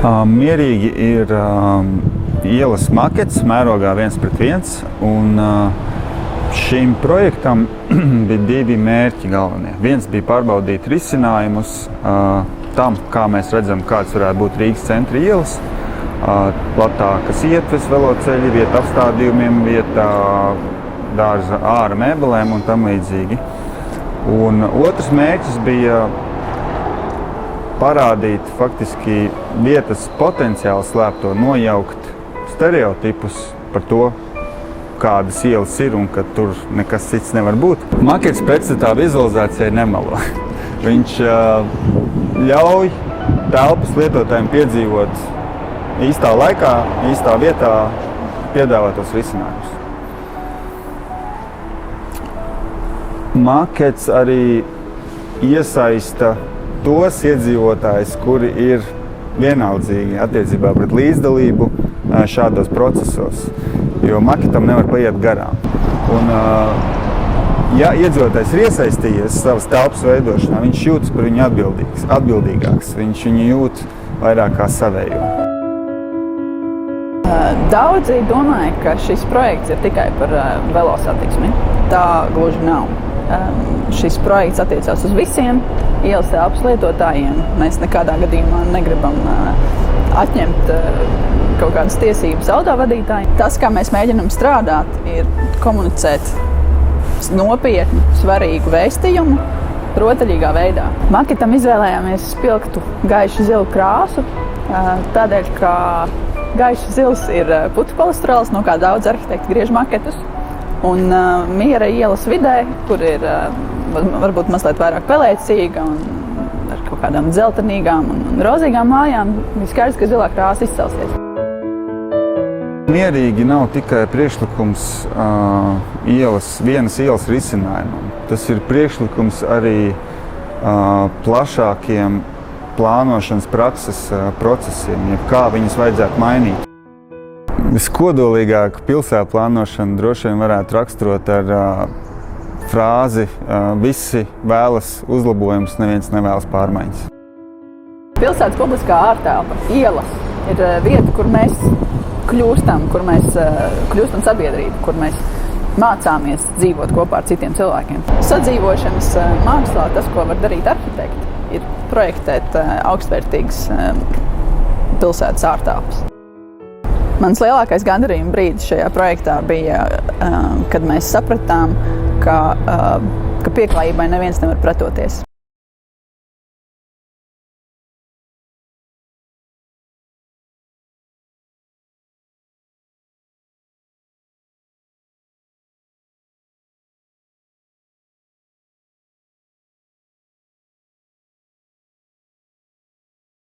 Mierīgi ir ielas makets mērogā 1:1, un šim projektam bija divi mērķi galvenie. Viens bija pārbaudīt risinājumus tam, kā mēs redzam, kāds varētu būt Rīgas centra ielas, platākas ietves, veloceļi, vieta apstādījumiem, vieta dārza āra mēbelēm un tam līdzīgi. Un otrs mērķis bija parādīt faktiski vietas potenciāli slēpto, nojaukt stereotipus par to, kādas ielas ir un ka tur nekas cits nevar būt. Makets pretstatā vizualizācijai nemelo. Viņš ļauj telpas lietotājiem piedzīvot īstā laikā, īstā vietā piedāvātos risinājumus. Makets arī iesaista tos iedzīvotājus, kuri ir vienaldzīgi attiecībā pret līdzdalību šādos procesos, jo maketam nevar paiet garām. Un, ja iedzīvotājs ir iesaistījies savas telpas veidošanā, viņš jūtas par viņu atbildīgāks, viņš viņu jūt vairāk kā savējo. Daudzi domāja, ka šis projekts ir tikai par velosatiksmi. Tā gluži nav. Šis projekts attiecās uz visiem ielas telpas lietotājiem. Mēs nekādā gadījumā negribam atņemt kaut kādas tiesības autovadītājiem. Tas, kā mēs mēģinam strādāt, ir komunicēt nopietnu, svarīgu vēstījumu rotaļīgā veidā. Maketam izvēlējāmies spilgtu gaišu zilu krāsu, tādēļ, ka gaišs zils ir putu kolesterols, no kā daudz arhitekti griež maketus. Un Miera ielas vidē, kur ir varbūt mazliet vairāk pelēcīga un ar kaut kādām dzeltenīgām un rozīgām mājām, ir skaidrs, ka zilā krāsa izcelsies. Mierīgi nav tikai priekšlikums vienas ielas risinājumam. Tas ir priekšlikums arī plašākiem plānošanas prakses procesiem, jeb kā viņus vajadzētu mainīt. Viskodolīgāk pilsētu plānošanu droši vien varētu raksturot ar frāzi visi vēlas uzlabojumus, neviens nevēlas pārmaiņas. Pilsētas publiskā ārtelpa, ielas, ir vieta, kur mēs kļūstam, kur mēs kļūstam sabiedrību, kur mēs mācāmies dzīvot kopā ar citiem cilvēkiem. Sadzīvošanas mākslā tas, ko var darīt arhitekti, ir projektēt augstvērtīgas pilsētas ārtelpas. Mans lielākais gandarījuma brīdis šajā projektā bija, kad mēs sapratām, ka pieklājībai neviens nevar pretoties.